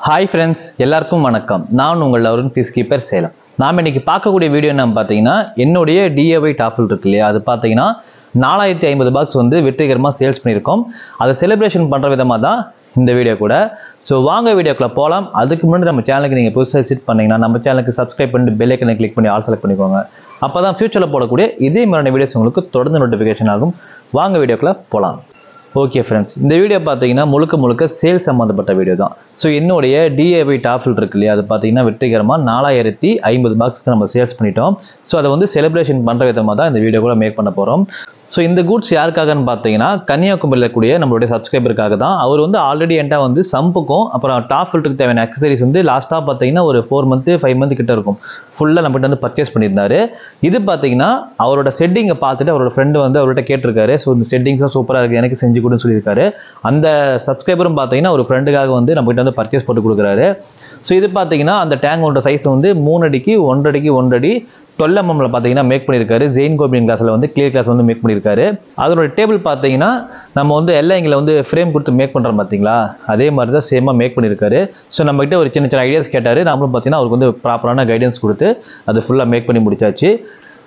Hi friends, எல்லாருக்கும் வணக்கம். நான் உங்கள் அருண் பீஸ்கீப்பர் சேலம். நாம் இன்னைக்கு பார்க்கக்கூடிய வீடியோ என்ன பார்த்தீங்கன்னா என்னுடைய DIY டாஃபில் இருக்கு இல்லையா, அது பார்த்தீங்கன்னா 4050 பாக்ஸ் வந்து வெற்றிகரமாக சேல்ஸ் பண்ணியிருக்கோம். அதை செலிப்ரேஷன் பண்ணுற விதமாக தான் இந்த வீடியோ கூட. ஸோ வாங்க வீடியோக்குள்ள போகலாம். அதுக்கு முன்னாடி நம்ம சேனலுக்கு நீங்கள் புதுசாக விசிட் பண்ணிங்கன்னா நம்ம சேனலுக்கு சப்ஸ்கிரைப் பண்ணி பெல் ஐக்கனை கிளிக் பண்ணி ஆல் செலக்ட் பண்ணிக்கோங்க. அப்போ தான் ஃபியூச்சரில் போடக்கூடிய இதே மாதிரியான வீடியோஸ் உங்களுக்கு தொடர்ந்து நோட்டிஃபிகேஷன் ஆகும். வாங்க வீடியோக்குள்ள போகலாம். ஓகே ஃப்ரெண்ட்ஸ், இந்த வீடியோ பார்த்தீங்கன்னா முழுக்க சேல்ஸ் சம்மந்தப்பட்ட வீடியோ தான். ஸோ என்னுடைய DIY டாஃபில் இருக்கு இல்லையா, அது பார்த்தீங்கன்னா வெற்றிகரமாக 4050 பாக்ஸ் நம்ம சேல்ஸ் பண்ணிட்டோம். ஸோ அதை வந்து செலிப்ரேஷன் பண்ணுற விதமாக தான் இந்த வீடியோ கூட மேக் பண்ண போகிறோம். ஸோ இந்த குட்ஸ் யாருக்காகன்னு பார்த்தீங்கன்னா கன்னியாகுமரியில் கூடிய நம்மளுடைய சப்ஸ்கிரைபருக்காக தான். அவர் வந்து ஆல்ரெடி என்கிட்ட வந்து சம்புக்கும் அப்புறம் டாப் ஃபில்டருக்கு தேவையான அக்சசரிஸ் வந்து லாஸ்ட்டாக பார்த்தீங்கன்னா ஒரு 4 மந்த் 5 மந்த் கிட்ட இருக்கும் ஃபுல்லாக நம்மகிட்ட வந்து பர்ச்சேஸ் பண்ணியிருந்தாரு. இது பார்த்தீங்கன்னா அவரோட செட்டிங்கை பார்த்துட்டு அவரோட ஃப்ரெண்டு வந்து அவர்கிட்ட கேட்டிருக்காரு. ஸோ இந்த செட்டிங்ஸாக சூப்பராக இருக்குது, எனக்கு செஞ்சு கொடுன்னு சொல்லியிருக்காரு. அந்த சப்ஸ்கிரைபரும் பார்த்தீங்கன்னா ஒரு ஃப்ரெண்டுக்காக வந்து நம்மகிட்ட வந்து பர்ச்சேஸ் போட்டு கொடுக்குறாரு. ஸோ இது பார்த்தீங்கன்னா அந்த டேங்கோட சைஸ் வந்து 3 அடிக்கு 1 அடிக்கு 1 அடி 12 mm பார்த்தீங்கன்னா மேக் பண்ணியிருக்காரு. ஜெயின் கோபியன் கிளாஸில் வந்து கிளியர் கிளாஸ் வந்து மேக் பண்ணியிருக்காரு. அதோட டேபிள் பார்த்தீங்கன்னா நம்ம வந்து எல்லைங்களை வந்து ஃப்ரேம் கொடுத்து மேக் பண்ணுறோம் பார்த்தீங்களா, அதே மாதிரி தான் சேமாக மேக் பண்ணியிருக்காரு. ஸோ நம்மகிட்ட ஒரு சின்ன ஐடியாஸ் கேட்டார். நம்மளும் பார்த்தீங்கன்னா அவருக்கு வந்து ப்ராப்பரான கைடன்ஸ் கொடுத்து அது ஃபுல்லாக மேக் பண்ணி முடிச்சாச்சு.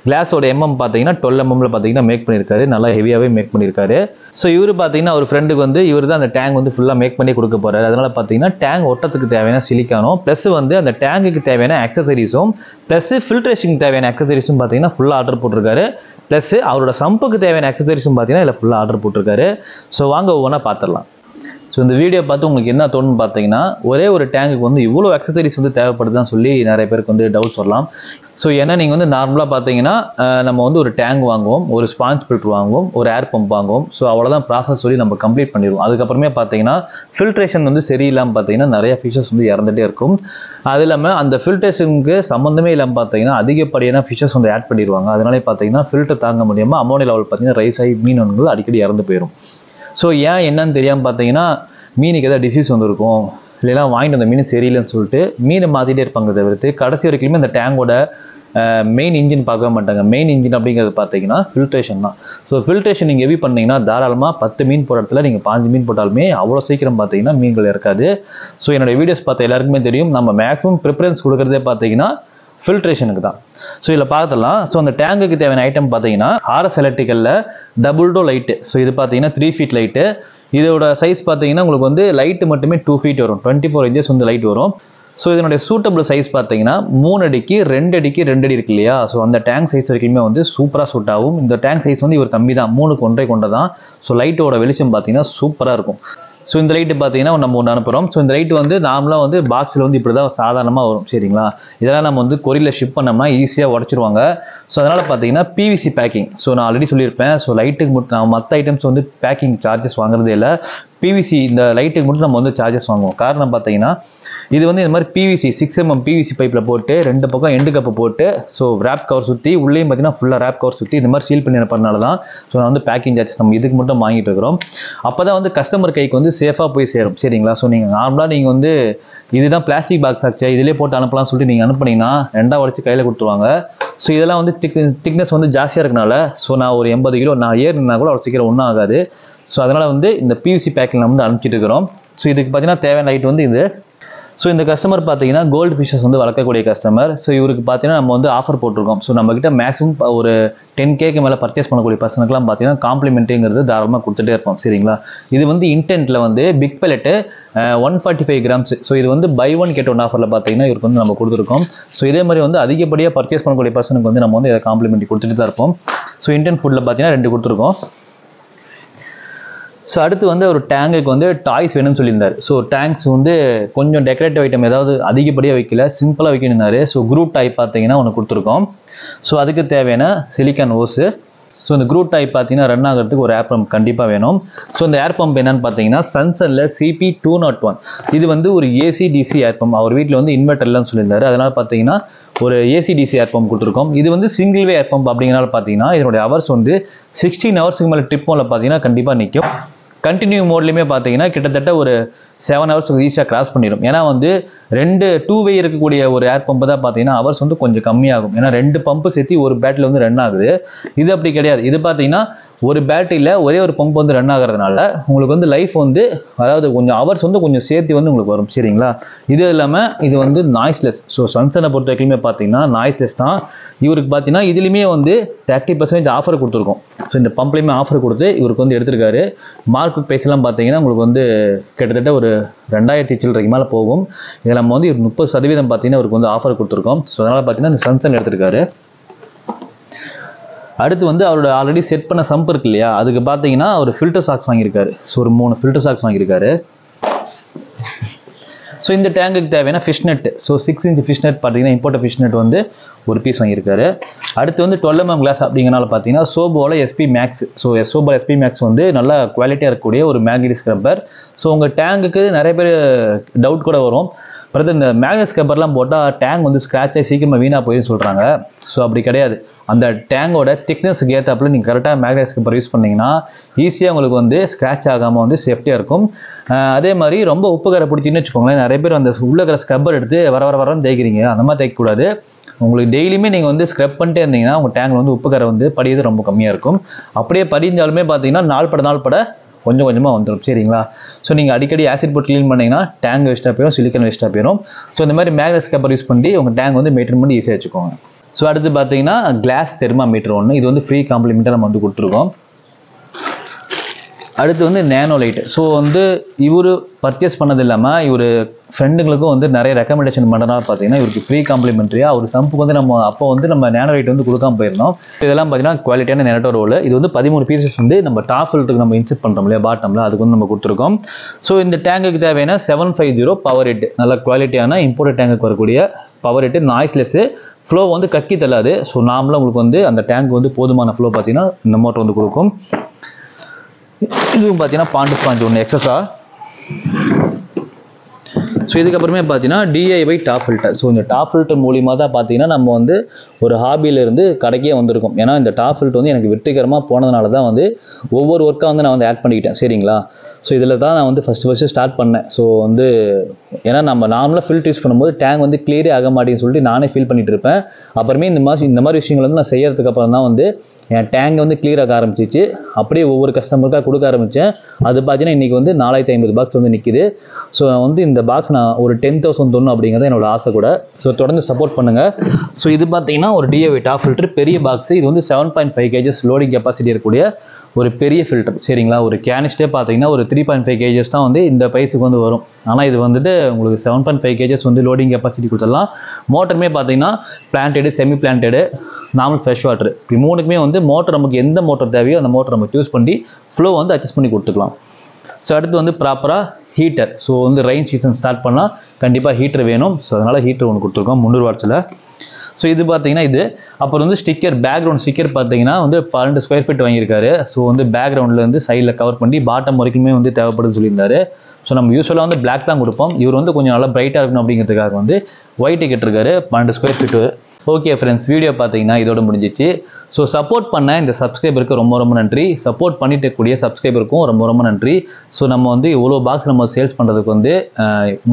கிளாஸோட பார்த்தீங்கன்னா 12 mm பார்த்தீங்கன்னா மேக் பண்ணியிருக்காரு. நல்லா ஹெவியாகவே மேக் பண்ணியிருக்காரு. ஸோ இவர் பார்த்தீங்கன்னா ஒரு ஃப்ரெண்டுக்கு வந்து இவர் தான் அந்த டேங்க் வந்து ஃபுல்லாக மேக் பண்ணி கொடுக்க போகிறாரு. அதனால் பார்த்தீங்கன்னா டேங்க் ஒட்டத்துக்கு தேவையான சிலிக்கானும் ப்ளஸ் வந்து அந்த டேங்குக்கு தேவையான அக்சசரிஸும் ப்ளஸ் ஃபில்ட்ரேஷனுக்கு தேவையான அக்சசரிஸும் பார்த்தீங்கன்னா ஃபுல்லாக ஆர்டர் போட்டிருக்காரு. ப்ளஸ் அவரோட சம்புக்கு தேவையான அக்சசரிஸும் பார்த்தீங்கன்னா இதில் ஃபுல்லாக ஆர்டர் போட்டிருக்காரு. ஸோ வாங்க ஒவ்வொன்றா பார்த்துடலாம். ஸோ இந்த வீடியோ பார்த்து உங்களுக்கு என்ன தோணுன்னு பார்த்தீங்கன்னா ஒரே ஒரு டேங்குக்கு வந்து இவ்வளோ அக்சசரிஸ் வந்து தேவைப்படுதுன்னு சொல்லி நிறைய பேருக்கு வந்து டவுட்ஸ் வரலாம். ஸோ ஏன்னா நீங்கள் வந்து நார்மலாக பார்த்தீங்கன்னா நம்ம வந்து ஒரு டேங்க் வாங்குவோம், ஒரு ஸ்பான்ஸ் ஃபில்டர் வாங்குவோம், ஒரு ஏர் பம்ப் வாங்குவோம். ஸோ அவ்வளோதான் ப்ராசஸ் சொல்லி நம்ம கம்ப்ளீட் பண்ணிடுவோம். அதுக்கப்புறமே பார்த்தீங்கன்னா ஃபில்ட்ரேஷன் வந்து சரியில்லாமல் பார்த்தீங்கன்னா நிறைய ஃபிஷஸ் வந்து இறந்துகிட்டே இருக்கும். அது இல்லாமல் அந்த ஃபில்ட்ரேஷனுக்கு சம்மந்தமே இல்லாமல் பார்த்தீங்கன்னா அதிகப்படியான ஃபிஷஸ் வந்து ஆட் பண்ணிடுவாங்க. அதனாலே பார்த்தீங்கன்னா ஃபில்டர் தாங்க முடியாமல் அமோனியா லெவல் பார்த்தீங்கன்னா ரைஸ் ஆகி மீன்கள் அடிக்கடி இறந்து போயிடும். ஸோ ஏன் என்னன்னு தெரியாமல் பார்த்தீங்கன்னா மீனுக்கு எதாவது டிசீஸ் வந்துருக்கும், இல்லைனா வாங்கிட்டு வந்த மீன் சரியில்லைன்னு சொல்லிட்டு மீனை மாற்றிட்டே இருப்பாங்க. தவிர்த்து கடைசி வரைக்குமே அந்த டேங்கோட மெயின் இன்ஜின் பார்க்கவே மாட்டாங்க. மெயின் இன்ஜின் அப்படிங்கிறது பார்த்தீங்கன்னா ஃபில்ட்ரேஷன் தான். ஸோ ஃபில்ட்ரேஷன் நீங்கள் ஹெவி பண்ணிங்கன்னா தாராளமாக 10 மீன் போட்ட இடத்துல நீங்கள் 5 மீன் போட்டாலுமே அவ்வளோ சீக்கிரம் பார்த்தீங்கன்னா மீன்கள் இருக்காது. ஸோ என்னோடய வீடியோஸ் பார்த்த எல்லாருக்குமே தெரியும், நம்ம மேக்ஸிமம் ப்ரிஃபரன்ஸ் கொடுக்குறதே பார்த்தீங்கன்னா ஃபில்ட்ரேஷனுக்கு தான். ஸோ இதில் பார்த்துடலாம். ஸோ அந்த டேங்குக்கு தேவையான ஐட்டம் பார்த்தீங்கன்னா RS எலக்ட்ரிக்கலில் டபுள் டோ லைட்டு. ஸோ இது பார்த்தீங்கன்னா 3 feet லைட்டு. இதோட சைஸ் பார்த்தீங்கன்னா உங்களுக்கு வந்து லைட்டு மட்டுமே 2 feet வரும், 24 inches வந்து லைட் வரும். ஸோ இதனுடைய சூட்டபிள் சைஸ் பார்த்தீங்கன்னா 3 அடிக்கு 2 அடிக்கு 2 அடி இருக்கு இல்லையா, ஸோ அந்த டேங்க் சைஸ் வரைக்குமே வந்து சூப்பராக சூட் ஆகும். இந்த டேங்க் சைஸ் வந்து இவர் கம்மி தான், 3க்கு 1.5 கொண்ட தான். ஸோ லைட்டோட வெளிச்சம் பார்த்தீங்கன்னா சூப்பராக இருக்கும். ஸோ இந்த லைட்டு பார்த்தீங்கன்னா நம்ம ஒன்று அனுப்புகிறோம். ஸோ இந்த லைட்டு வந்து நார்மலாக வந்து பாக்ஸில் வந்து இப்படி தான் சாதாரணமாக வரும் சரிங்களா. இதெல்லாம் நம்ம வந்து கொரியரில் ஷிப் பண்ணோம்னா ஈஸியாக உடச்சிருவாங்க. ஸோ அதனால் பார்த்தீங்கன்னா PVC பேக்கிங். ஸோ நான் ஆல்ரெடி சொல்லியிருப்பேன், ஸோ லைட்டுக்கு மட்டும் நான் மற்ற ஐட்டம்ஸ் வந்து பேக்கிங் சார்ஜஸ் வாங்குறதே இல்லை. PVC இந்த லைட்டுக்கு மட்டும் நம்ம வந்து சார்ஜஸ் வாங்குவோம். காரணம் பார்த்தீங்கன்னா இது வந்து இந்த மாதிரி PVC 6 mm PVC பைப்பில் போட்டு 2 பக்கம் எண்டு கப்பை போட்டு ஸோ ரேப் கவர் சுற்றி உள்ளேயும் பார்த்தீங்கன்னா ஃபுல்லாக ரேப் கவர் சுற்றி இந்த மாதிரி சீல் பண்ணி அனுப்புறதுனால தான் ஸோ நான் வந்து பேக்கிங் சார்ஜஸ் நம்ம இதுக்கு மட்டும் வாங்கிட்டு இருக்கிறோம். அப்போ தான் வந்து கஸ்டமர் கைக்கு வந்து சேஃபாக போய் சேரும் சரிங்களா. ஸோ நீங்கள் நார்மலாக நீங்கள் வந்து இதுதான் பிளாஸ்டிக் பாக்ஸ் ஆச்சு இதிலே போட்டு அனுப்பலாம்னு சொல்லிட்டு நீங்கள் அனுப்புனீங்கன்னா 2ஆக உடச்சி கையில் கொடுத்துருவாங்க. ஸோ இதெல்லாம் வந்து திக்னஸ் வந்து ஜாஸ்தியாக இருக்கனால ஸோ நான் ஒரு 80 கிலோ நான் ஏறினா கூட அவ்வளோ சீக்கிரம் ஒன்றும் ஆகாது. ஸோ அதனால் வந்து இந்த PVC பேக்கிங் நம்ம வந்து அனுப்பிச்சிட்டு இருக்கிறோம். ஸோ இதுக்கு பார்த்தீங்கன்னா தேவையான லைட் வந்து இது. ஸோ இந்த கஸ்டமர் பார்த்தீங்கன்னா கோல்டு ஃபிஷஸ் வந்து வளர்க்கக்கூடிய கஸ்டமர். ஸோ இவருக்கு பார்த்தீங்கன்னா நம்ம வந்து ஆஃபர் போட்டிருக்கோம். ஸோ நம்மக்கிட்ட மேக்ஸிமம் ஒரு 10Kக்கு மேலே பர்ச்சேஸ் பண்ணக்கூடிய பர்சனுக்குலாம் பார்த்தீங்கன்னா காம்ப்ளிமெண்ட்டுங்கிறது தாராளமாக கொடுத்துட்டே இருப்போம் சரிங்களா. இது வந்து இன்டென்ட்டில் வந்து பிக் பெலட்டு 145 grams. ஸோ இது வந்து பை 1 get 1 ஆஃபரில் பார்த்தீங்கன்னா இவருக்கு வந்து நம்ம கொடுத்துருக்கோம். ஸோ இதே மாதிரி வந்து அதிகப்படியாக பர்ச்சேஸ் பண்ணக்கூடிய பர்சனுக்கு வந்து நம்ம வந்து இதை காம்ப்ளிமெண்ட் கொடுத்துட்டு தான் இருப்போம். ஸோ இன்டென்ட் ஃபுட்டில் பார்த்தீங்கன்னா 2 கொடுத்துருக்கோம். ஸோ அடுத்து வந்து ஒரு டேங்குக்கு வந்து டாய்ஸ் வேணும்னு சொல்லியிருந்தார். ஸோ டேங்க்ஸ் வந்து கொஞ்சம் டெக்கரேட்டிவ் ஐட்டம் ஏதாவது அதிகப்படியாக வைக்கல, சிம்பிளாக வைக்கணுன்னாரு. ஸோ குரூட் டாய் பார்த்தீங்கன்னா ஒன்று கொடுத்துருக்கோம். ஸோ அதுக்கு தேவையான சிலிக்கான் ஓஸு. ஸோ இந்த குரூட் டாய் பார்த்தீங்கன்னா ரன் ஆகிறதுக்கு ஒரு ஏர் பம்ப் கண்டிப்பாக வேணும். ஸோ இந்த ஏர் பம்ப் என்னன்னு பார்த்தீங்கன்னா சன்சனில் CP201. இது வந்து ஒரு AC/DC ஏர் பம்ப். அவர் வீட்டில் வந்து இன்வெர்டர் இல்லைன்னு சொல்லியிருந்தாரு. அதனால் பார்த்தீங்கன்னா ஒரு AC/DC ஏர் பம்ப் கொடுத்துருக்கோம். இது வந்து சிங்கிள் வே ஏர் பம்ப் அப்படிங்கிறனால பார்த்தீங்கன்னா இதனுடைய ஹவர்ஸ் வந்து 16 ஹவர்ஸுக்கு மேலே ட்ரிப் மோடில் பார்த்தீங்கன்னா கண்டிப்பாக நிற்கும். கண்டினியூ மோட்லையுமே பார்த்தீங்கன்னா கிட்டத்தட்ட ஒரு 7 hours ஈஸியாக கிராஸ் பண்ணிடும். ஏன்னா வந்து 2 வே இருக்கக்கூடிய ஒரு ஏர் பம்பு தான் பார்த்தீங்கன்னா ஹவர்ஸ் வந்து கொஞ்சம் கம்மியாகும். ஏன்னா 2 பம்பு சேர்த்து ஒரு பேட்டில் வந்து ரன் ஆகுது. இது அப்படி கிடையாது. இது பார்த்தீங்கன்னா ஒரு பேட்டரியில் ஒரே ஒரு பம்ப் வந்து ரன் ஆகிறதுனால உங்களுக்கு வந்து லைஃப் வந்து அதாவது கொஞ்சம் ஹவர்ஸ் வந்து கொஞ்சம் சேர்த்து வந்து உங்களுக்கு வரும் சரிங்களா. இது இல்லாமல் இது வந்து நாய்ஸ்லெஸ். ஸோ சன்சனை பொறுத்த வரைக்குமே பார்த்தீங்கன்னா நாய்ஸ்லெஸ் தான். இவருக்கு பார்த்தீங்கன்னா இதுலேயுமே வந்து 30% ஆஃபர் கொடுத்துருக்கோம். ஸோ இந்த பம்ப்லேயுமே ஆஃபர் கொடுத்து இவருக்கு வந்து எடுத்திருக்காரு. மார்க்கெட் ப்ரைஸ்லாம் பார்த்தீங்கன்னா உங்களுக்கு வந்து கிட்டத்தட்ட ஒரு 2000 சில்லறைக்கு மேலே போகும். இதில் நம்ம வந்து 30% பார்த்தீங்கன்னா இவருக்கு வந்து ஆஃபர் கொடுத்துருக்கோம். ஸோ அதனால் பார்த்தீங்கன்னா இந்த சன்சன் எடுத்திருக்காரு. அடுத்து வந்து அவரோட ஆல்ரெடி செட் பண்ண சம்ப் இருக்கு இல்லையா, அதுக்கு பார்த்தீங்கன்னா ஒரு ஃபில்டர் சாக்ஸ் வாங்கியிருக்காரு. ஸோ ஒரு 3 ஃபில்டர் சாக்ஸ் வாங்கியிருக்காரு. ஸோ இந்த டேங்குக்கு தேவையான fish net. So 6 inch fish net பார்த்தீங்கன்னா இம்போர்ட் ஃபிஷ் நெட் வந்து ஒரு பீஸ் வாங்கியிருக்காரு. அடுத்து வந்து 12 mm கிளாஸ் அப்படிங்கிறனால பார்த்தீங்கன்னா சோபோவில் SP மேக்ஸ். ஸோ சோபோவில் SP மேக்ஸ் வந்து நல்ல குவாலிட்டியாக இருக்கக்கூடிய ஒரு மேக்னெட் ஸ்க்ரப்பர். ஸோ உங்கள் டேங்குக்கு நிறைய பேர் டவுட் கூட வரும், பிரதர் இந்த மேக்னெட் ஸ்க்ரப்பர்லாம் போட்டால் டேங்க் வந்து ஸ்க்ராட்ச் ஆகி சீக்கிரமாக வீணாக போயின்னு சொல்கிறாங்க. ஸோ அப்படி கிடையாது. அந்த டேங்கோட திக்னஸ்க்கு ஏற்றாப்புல நீங்கள் கரெக்டாக மேக்னெட் ஸ்க்ரப்பர் யூஸ் பண்ணிங்கன்னா ஈஸியாக உங்களுக்கு வந்து ஸ்க்ராட்ச் ஆகாமல் வந்து சேஃப்டியாக இருக்கும். அதே மாதிரி ரொம்ப உப்பு கரை பிடிச்சின்னு வச்சுக்கோங்களேன், நிறைய பேர் அந்த உள்ள இருக்கிற ஸ்க்ரப்பர் எடுத்து வரன்னு தேய்க்கிறீங்க. அந்த மாதிரி தேய்க்கக்கூடாது. உங்களுக்கு டெய்லியுமே நீங்கள் வந்து ஸ்க்ரப் பண்ணிட்டே இருந்தீங்கன்னா உங்கள் டேங்கில் வந்து உப்பு கரை வந்து படியது ரொம்ப கம்மியாக இருக்கும். அப்படியே படிஞ்சாலுமே பார்த்தீங்கன்னா நாள் பட கொஞ்சம் கொஞ்சமாக வந்துடும் சரிங்களா. ஸோ நீங்கள் அடிக்கடி ஆசிட் போட்டு க்ளீன் பண்ணிங்கன்னா டேங்க் வேஸ்ட்டாக போயிடும், சிலிக்கன் வேஸ்ட்டாக போயிடும். ஸோ இந்த மாதிரி மேக்னெட் ஸ்க்ரப்பர் யூஸ் பண்ணி உங்கள் டேங்க் வந்து மெயின்டைன் பண்ணி ஈஸியாக வச்சுக்கோங்க. ஸோ அடுத்து பார்த்தீங்கன்னா கிளாஸ் தெர்மாமீட்டர் ஒன்று, இது வந்து ஃப்ரீ காம்ப்ளிமெண்ட்டாக நம்ம வந்து கொடுத்துருக்கோம். அடுத்து வந்து நேனோ லைட். ஸோ வந்து இவர் பர்ச்சேஸ் பண்ணது இல்லாமல் இவர் ஃப்ரெண்டுங்களுக்கும் வந்து நிறைய ரெக்கமெண்டேஷன் பண்ணுறதுனால பார்த்தீங்கன்னா இவருக்கு ஃப்ரீ காம்ப்ளிமெண்ட்ரியாக ஒரு சம்புக்கு வந்து நம்ம நேனோ லைட் வந்து கொடுக்காம போயிருந்தோம். இதெல்லாம் பார்த்தீங்கன்னா குவாலிட்டியான நேனோ ரோல். இது வந்து 13 பீசஸ் வந்து நம்ம டாப் ஃபில்டருக்கு நம்ம இன்செர்ட் பண்ணுறோம் இல்லையா பாட்டமில், அதுக்கு வந்து நம்ம கொடுத்துருக்கோம். ஸோ இந்த டேங்குக்கு தேவையான 750 பவர் ஹெட், நல்ல குவாலிட்டியான இம்போர்ட் டேங்குக்கு வரக்கூடிய பவர் ஹெட், நாய்ஸ்லெஸ்ஸு, ஃப்ளோ வந்து கக்கி தள்ளாது. ஸோ நார்மலாக உங்களுக்கு வந்து அந்த டேங்க் வந்து போதுமான ஃப்ளோ பார்த்தீங்கன்னா இந்த மோட்டர் வந்து கொடுக்கும். இதுவும் பார்த்தீங்கன்னா பாண்டு ஸ்பாஞ்ச் ஒன்று எக்ஸஸா. ஸோ இதுக்கப்புறமே பார்த்தீங்கன்னா DIY டாப் ஃபில்டர். ஸோ இந்த டாப் ஃபில்டர் மூலியமாக தான் பார்த்தீங்கன்னா நம்ம வந்து ஒரு ஹாபியிலேருந்து கடைக்கே வந்திருக்கோம். ஏன்னா இந்த டாப் ஃபில்டர் வந்து எனக்கு வெற்றிகரமாக போனதுனால தான் வந்து ஒவ்வொரு ஒர்க்காக வந்து நான் வந்து ஆட் பண்ணிக்கிட்டேன் சரிங்களா. ஸோ இதில் தான் நான் வந்து ஃபஸ்ட்டு ஸ்டார்ட் பண்ணேன். ஸோ வந்து ஏன்னா நம்ம நார்மலாக ஃபில்டர் யூஸ் பண்ணும்போது டேங்க் வந்து கிளியரே ஆக மாட்டேங்குன்னு சொல்லிட்டு நானே ஃபீல் பண்ணிட்டு இருப்பேன். அப்புறமே இந்த மாதிரி விஷயங்கள் வந்து நான் செய்யறதுக்கு அப்புறம் தான் வந்து என் டேங்கை வந்து கிளியர் ஆக ஆரம்பிச்சிச்சு. அப்படியே ஒவ்வொரு கஸ்டமருக்காக கொடுக்க ஆரம்பித்தேன். அது பார்த்தீங்கன்னா இன்றைக்கி வந்து 4500 பாக்ஸ் வந்து நிற்கிது. ஸோ வந்து இந்த பாக்ஸ் நான் ஒரு 10,000 தொண்ணு அப்படிங்கிறது என்னோட ஆசை கூட. ஸோ தொடர்ந்து சப்போர்ட் பண்ணுங்கள். ஸோ இது பார்த்தீங்கன்னா ஒரு DIY டாப் ஃபில்டர் பெரிய பாக்ஸ். இது வந்து 7.5 kgs லோடிங் கெப்பாசிட்டி இருக்கக்கூடிய ஒரு பெரிய ஃபில்டர் சரிங்களா. ஒரு கேனிஸ்டே பார்த்தீங்கன்னா ஒரு 3.5 kgs தான் வந்து இந்த ப்ரைஸுக்கு வந்து வரும். ஆனால் இது வந்துட்டு உங்களுக்கு 7.5 kgs வந்து லோடிங் கெப்பாசிட்டி கொடுத்துடலாம். மோட்டருமே பார்த்தீங்கன்னா பிளான்டெடு, செமி பிளான்டெடு, நார்மல் ஃப்ரெஷ் வாட்டர், இப்போ மூணுக்குமே வந்து மோட்டர் நமக்கு எந்த மோட்டர் தேவையோ அந்த மோட்டர் நம்ம சூஸ் பண்ணி ஃப்ளோ வந்து அட்ஜஸ்ட் பண்ணி கொடுத்துக்கலாம். ஸோ அடுத்து வந்து ப்ராப்பராக ஹீட்டர். ஸோ வந்து ரெயின் சீசன் ஸ்டார்ட் பண்ணால் கண்டிப்பாக ஹீட்டர் வேணும். ஸோ அதனால் ஹீட்டர் ஒன்று கொடுத்துருக்கோம் 300 வாட்ஸில். ஸோ இது பார்த்தீங்கன்னா இது. அப்புறம் வந்து ஸ்டிக்கர், பேக்ரவுண்ட் ஸ்டிக்கர் பார்த்தீங்கன்னா வந்து 12 ஸ்கொயர் ஃபீட் வாங்கியிருக்காரு. ஸோ வந்து பேக்ரவுண்டில் வந்து சைடில் கவர் பண்ணி பாட்டம் வரைக்குமே வந்து தேவைப்படுதுன்னு சொல்லியிருந்தாரு. ஸோ நம்ம யூஸ்வலாக வந்து பிளாக் தான் கொடுப்போம். இவர் வந்து கொஞ்சம் நல்லா பிரைட்டாக இருக்கணும் அப்படிங்கிறதுக்காக வந்து ஒயிட் கேட்டிருக்காரு 12 square feet. Okay friends, video பார்த்தீங்கன்னா இதோட முடிஞ்சிச்சு. ஸோ சப்போர்ட் பண்ண இந்த சப்ஸ்கிரைபருக்கு ரொம்ப நன்றி. சப்போர்ட் பண்ணிட்டு கூடிய சப்ஸ்கிரைபருக்கும் ரொம்ப நன்றி. ஸோ நம்ம வந்து இவ்வளோ பாக்ஸ் நம்ம சேல்ஸ் பண்ணுறதுக்கு வந்து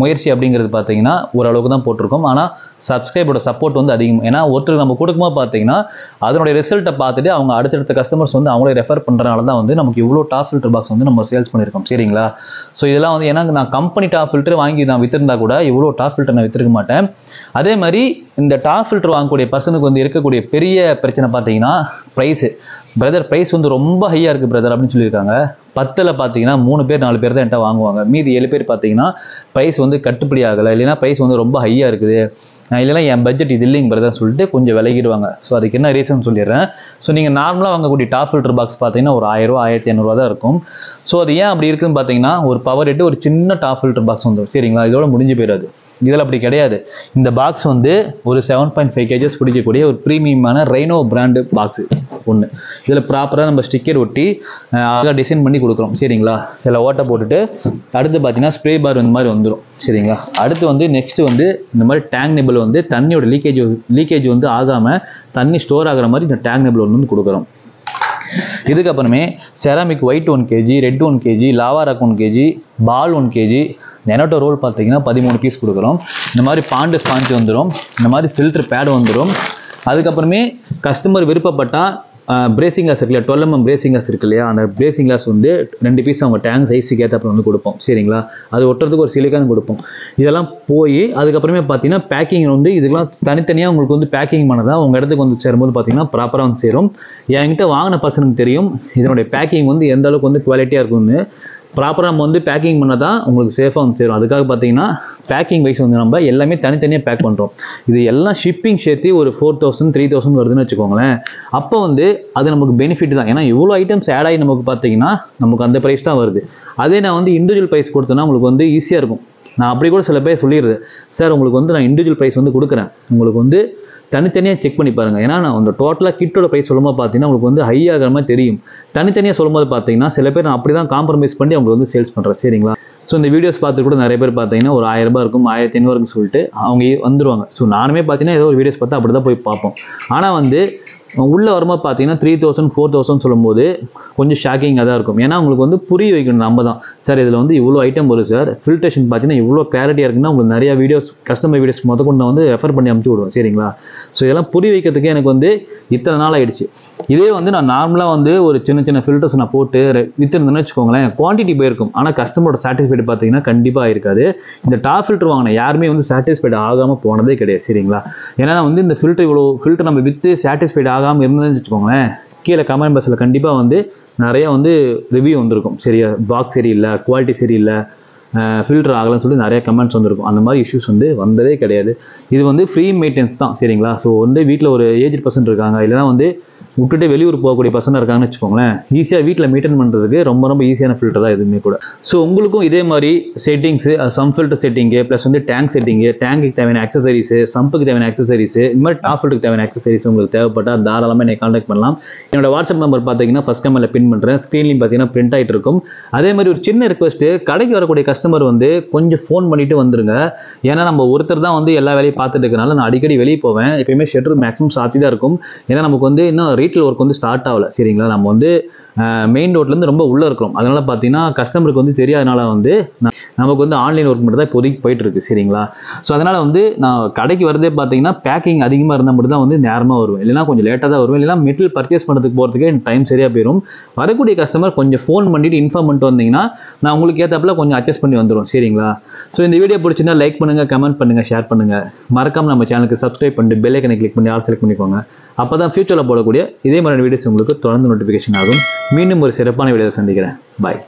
முயற்சி அப்படிங்கிறது பார்த்தீங்கன்னா ஓரளவுக்கு தான் போட்டிருக்கோம். ஆனால் சப்ஸ்கிரைபரோட சப்போர்ட் வந்து அதிகம். ஏன்னா ஒருத்தருக்கு நம்ம கொடுக்கும்போது பார்த்தீங்கன்னா அதனுடைய ரிசல்ட்டை பார்த்துட்டு அவங்க அடுத்தடுத்த கஸ்டமர்ஸ் வந்து அவங்களே ரெஃபர் பண்ணுறதுனால தான் வந்து நமக்கு இவ்வளோ டாப் ஃபில்டர் பாக்ஸ் வந்து நம்ம சேல்ஸ் பண்ணியிருக்கோம் சரிங்களா. ஸோ இதெல்லாம் வந்து ஏன்னா நான் கம்பெனி டாப் ஃபில்டர் வாங்கி நான் வித்திருந்தா கூட இவ்வளோ டாப் ஃபில்டர் நான் வித்திருக்க மாட்டேன். அதே மாதிரி இந்த டாப் ஃபில்டர் வாங்கக்கூடிய பர்சனுக்கு வந்து இருக்கக்கூடிய பெரிய பிரச்சனை பார்த்தீங்கன்னா ப்ரைஸு. பிரதர் ப்ரைஸ் வந்து ரொம்ப ஹையாக இருக்குது பிரதர் அப்படின்னு சொல்லியிருக்காங்க. 10ல் பார்த்தீங்கன்னா 3 பேர் 4 பேர் தான் என்கிட்ட வாங்குவாங்க. மீதி 7 பேர் பார்த்தீங்கன்னா ப்ரைஸ் வந்து கட்டுப்படி ஆகலை, இல்லைன்னா ப்ரைஸ் வந்து ரொம்ப ஹையாக இருக்குது, இல்லைனா என் பட்ஜெட் இது இல்லைங்க பிரதர் சொல்லிட்டு கொஞ்சம் விலகிடுவாங்க. ஸோ அதுக்கு என்ன ரீசன் சொல்லிடுறேன். ஸோ நீங்கள் நார்மலாக வாங்கக்கூடிய டாப் ஃபில்டர் பாக்ஸ் பார்த்தீங்கன்னா ஒரு 1000 ரூபா 1500 தான் இருக்கும். ஸோ அது ஏன் அப்படி இருக்குன்னு பார்த்தீங்கன்னா ஒரு பவர் ஹெட், ஒரு சின்ன டாப் ஃபில்டர் பாக்ஸ் வந்துடும் சரிங்களா. இதோட முடிஞ்சு போயிடாது. இதில் அப்படி கிடையாது. இந்த பாக்ஸ் வந்து ஒரு 7.5 kgs பிடிக்கக்கூடிய ஒரு ப்ரீமியமான ரெய்னோ பிராண்டு பாக்ஸு ஒன்று. இதில் ப்ராப்பராக நம்ம ஸ்டிக்கர் ஒட்டி அழகாக டிசைன் பண்ணி கொடுக்குறோம் சரிங்களா. இதில் ஓட்டை போட்டுட்டு அடுத்து பார்த்தீங்கன்னா ஸ்ப்ரே பார் இந்த மாதிரி வந்துடும் சரிங்களா. அடுத்து வந்து நெக்ஸ்ட்டு வந்து இந்த மாதிரி டேங்க் நிபிள் வந்து தண்ணியோட லீக்கேஜ் வந்து ஆகாமல் தண்ணி ஸ்டோர் ஆகிற மாதிரி இந்த டேங்க் நிபிள் வந்து கொடுக்குறோம். இதுக்கப்புறமே ceramic white 1 kg, red 1 kg, lava rock 1 kg, ball 1 kg, நெனோட்டோ ரோல் பார்த்தீங்கன்னா 13 பீஸ் கொடுக்குறோம். இந்த மாதிரி பாண்டு ஸ்பாஞ்ச் வந்துடும். இந்த மாதிரி ஃபில்டர் பேடு வந்துடும். அதுக்கப்புறமே கஸ்டமர் விருப்பப்பட்டால் பிரேசிங் கிளாஸ் இருக்கு இல்லையா, 12mm பிரேசிங் கிளாஸ் இருக்கு இல்லையா, அந்த பிரேசிங் கிளாஸ் வந்து 2 பீஸ் அவங்க டேங்க் சைஸுக்கு ஏற்றப்ப வந்து கொடுப்போம். சரிங்களா, அது ஒட்டுறதுக்கு ஒரு சிலிக்கான் கொடுப்போம். இதெல்லாம் போய் அதுக்கப்புறமே பார்த்தீங்கன்னா பேக்கிங் வந்து இதுக்கெல்லாம் தனித்தனியாக உங்களுக்கு வந்து பேக்கிங் பண்ணதான் உங்கள் இடத்துக்கு வந்து சேரும்போது பார்த்தீங்கன்னா ப்ராப்பராக வந்து சேரும். என்கிட்ட வாங்கின பர்சனுக்கு தெரியும் இதனுடைய பேக்கிங் வந்து எந்த அளவுக்கு வந்து குவாலிட்டியாக இருக்கும்னு. ப்ராப்பராக நம்ம வந்து பேக்கிங் பண்ணால் தான் உங்களுக்கு சேஃபாக வந்து சேரும். அதுக்காக பார்த்தீங்கன்னா பேக்கிங் வைஸ் வந்து நம்ம எல்லாமே தனித்தனியாக பேக் பண்ணுறோம். இது எல்லாம் ஷிப்பிங் சேர்த்து ஒரு 4000 3000 வருதுன்னு வச்சுக்கோங்களேன். அப்போ வந்து அது நமக்கு பெனிஃபிட் தான். ஏன்னா இவ்வளோ ஐட்டம்ஸ் ஆட் ஆகி நமக்கு பார்த்தீங்கன்னா நமக்கு அந்த ப்ரைஸ் தான் வருது. அதே நான் வந்து இண்டிவிஜுவல் ப்ரைஸ் கொடுத்தேன்னா உங்களுக்கு வந்து ஈஸியாக இருக்கும். நான் அப்படி கூட சில பேர் சொல்லிடுது, சார் உங்களுக்கு வந்து நான் இண்டிவிஜுவல் ப்ரைஸ் வந்து கொடுக்குறேன், உங்களுக்கு வந்து தனித்தனியாக செக் பண்ணி பாருங்கள். ஏன்னா நான் அந்த டோட்டலாக கிட்டோட ப்ரைஸ் சொல்லும்போது பார்த்தீங்கன்னா உங்களுக்கு வந்து ஹை ஆகிற மாதிரி தெரியும். தனித்தனியாக சொல்லும்போது பார்த்தீங்கன்னா சில பேர் நான் அப்படி தான் காம்ப்ரமைஸ் பண்ணி அவங்க வந்து சேல்ஸ் பண்ணுறேன். சரிங்களா, ஸோ இந்த வீடியோஸ் பார்த்து கூட நிறைய பேர் பார்த்தீங்கன்னா ஒரு 1000 ரூபாய் இருக்கும், 1500 இருக்குன்னு சொல்லிட்டு அவங்க வந்துருவாங்க. ஸோ நானுமே பார்த்தீங்கன்னா ஏதோ ஒரு வீடியோஸ் பார்த்து அப்படி தான் போய் பார்ப்போம். ஆனால் வந்து உள்ளே வரும்போது பார்த்தீங்கன்னா 3000 4000 சொல்லும்போது கொஞ்சம் ஷாக்கிங்காக தான் இருக்கும். ஏன்னா உங்களுக்கு வந்து புரிய வைக்கணும் நம்ம தான், சார் இதில் வந்து இவ்வளோ ஐட்டம் வரும் சார், ஃபில்ட்ரேஷன் பார்த்தீங்கன்னா இவ்வளோ கிளாரிட்டியாக இருக்குன்னா உங்களுக்கு நிறையா வீடியோஸ் கஸ்டமர் வீடியோஸ் கொண்டு வந்து ரெஃபர் பண்ணி அனுப்பிச்சி விடுவோம். சரிங்களா, ஸோ இதெல்லாம் புரிய வைக்கிறதுக்கு எனக்கு வந்து இத்தனை நாள் ஆகிடுச்சு. இதே வந்து நான் நார்மலாக வந்து ஒரு சின்ன சின்ன ஃபில்டர்ஸ் நான் போட்டு விற்றுருந்தேன்னு வச்சுக்கோங்களேன், குவான்டிட்டி போயிருக்கும். ஆனால் கஸ்டமரோட சாட்டிஸ்ஃபைடு பார்த்தீங்கன்னா கண்டிப்பாக இருக்காது. இந்த டாப் ஃபில்டர் வாங்கின யாருமே வந்து சாட்டிஸ்ஃபைடு ஆகாமல் போனதே கிடையாது. சரிங்களா, ஏன்னா வந்து இந்த ஃபில்டர் இவ்வளோ ஃபில்டர் நம்ம விற்று சாட்டிஸ்ஃபைடு ஆகாமல் இருந்ததுன்னு வச்சுக்கோங்களேன், கீழே கமெண்ட் பாக்ஸில் கண்டிப்பாக வந்து நிறையா வந்து ரிவ்யூ வந்திருக்கும். சரியா, பாக்ஸ் சரியில்லை, குவாலிட்டி சரியில்லை, ஃபில்டர் ஆகலன்னு சொல்லி நிறைய கமெண்ட்ஸ் வந்துருக்கும். அந்த மாதிரி இஷ்யூஸ் வந்து வந்ததே கிடையாது. இது வந்து ஃப்ரீ மெயின்டெனன்ஸ் தான். சரிங்களா, ஸோ வந்து வீட்டில் ஒரு ஏஜ் பர்சன் இருக்காங்க, இல்லைனா வந்து விட்டுட்டு வெளியூர் போகக்கூடிய பர்சனாக இருக்காங்கன்னு வச்சுக்கோங்களேன், ஈஸியாக வீட்டில் மெயின்டைன் பண்ணுறதுக்கு ரொம்ப ஈஸியான ஃபில்டர் தான் எதுவுமே கூட. ஸோ உங்களுக்கும் இதே மாதிரி settings, some filter setting plus வந்து டேங்க் செட்டிங்கு, டேங்குக்கு தேவையான அக்சசரிஸு, சம்புக்கு தேவையான அக்சசரிஸு, இந்த மாதிரி டாப் ஃபில்டருக்கு தேவையான அக்சசரிஸ் உங்களுக்கு தேவைப்பட்டால் தாராளமாக என்னை கான்டாக்ட் பண்ணலாம். என்னோட வாட்ஸ்அப் நம்பர் பார்த்தீங்கன்னா ஃபஸ்ட் கமெண்ட்டில் பின் பண்ணுறேன், ஸ்க்ரீன்லையும் பார்த்தீங்கன்னா பிரிண்ட் ஆகிட்டு இருக்கும். அதே மாதிரி ஒரு சின்ன ரிக்வஸ்ட்டு, கடைக்கு வரக்கூடிய கஸ்டமர் வந்து கொஞ்சம் ஃபோன் பண்ணிவிட்டு வந்துருங்க. ஏன்னா நம்ம ஒருத்தர் தான் வந்து எல்லா வேலையும் பார்த்துட்டு இருக்கனால நான் அடிக்கடி வெளியே போவேன். எப்பயுமே ஷட்டர் மேக்ஸிமம் சாத்தி தான் இருக்கும். ஏன்னா நமக்கு வந்து இன்னும் ரீட்டைல் ஒர்க் வந்து ஸ்டார்ட் ஆகலை. சரிங்களா, நம்ம வந்து மெயின் ரோட்லேருந்து ரொம்ப உள்ளே இருக்கிறோம். அதனால் பார்த்தீங்கன்னா கஸ்டமருக்கு வந்து தெரியாதனால வந்து நமக்கு வந்து ஆன்லைன் ஒர்க் மட்டும் தான் இப்போதைக்கு போயிட்டு இருக்கு. சரிங்களா, ஸோ அதனால் வந்து நான் கடைக்கு வரதே பார்த்தீங்கன்னா பேக்கிங் அதிகமாக இருந்தால் மட்டும் தான் வந்து நேரமாக வருவேன், இல்லைனா கொஞ்சம் லேட்டாக தான் வருவேன், இல்லைனா மெட்டீரியல் பர்ச்சேஸ் பண்ணுறதுக்கு போகிறதுக்கே எனக்கு டைம் சரியாக போயிடும். வரக்கூடிய கஸ்டமர் கொஞ்சம் ஃபோன் பண்ணிவிட்டு இன்ஃபார்ம் பண்ணிட்டு வந்தீங்கன்னா நான் உங்களுக்கு ஏற்றப்பல கொஞ்சம் அட்ஜஸ்ட் பண்ணி வந்துடும். சரிங்களா, ஸோ இந்த வீடியோ பிடிச்சிருந்தா லைக் பண்ணுங்கள், கமெண்ட் பண்ணுங்கள், ஷேர் பண்ணுங்கள். மறக்காமல் நம்ம சேனலுக்கு சப்ஸ்கிரைப் பண்ணிட்டு பெல் ஐக்கனை கிளிக் பண்ணி ஆல் செலக்ட் பண்ணிக்கோங்க. அப்போ தான் ஃபியூச்சரில் போடக்கூடிய இதே மாதிரி வீடியோஸ் உங்களுக்கு தொடர்ந்து நோட்டிஃபிகேஷன் ஆகும். மீண்டும் ஒரு சிறப்பான வீடியோவை சந்திக்கிறேன். பாய்.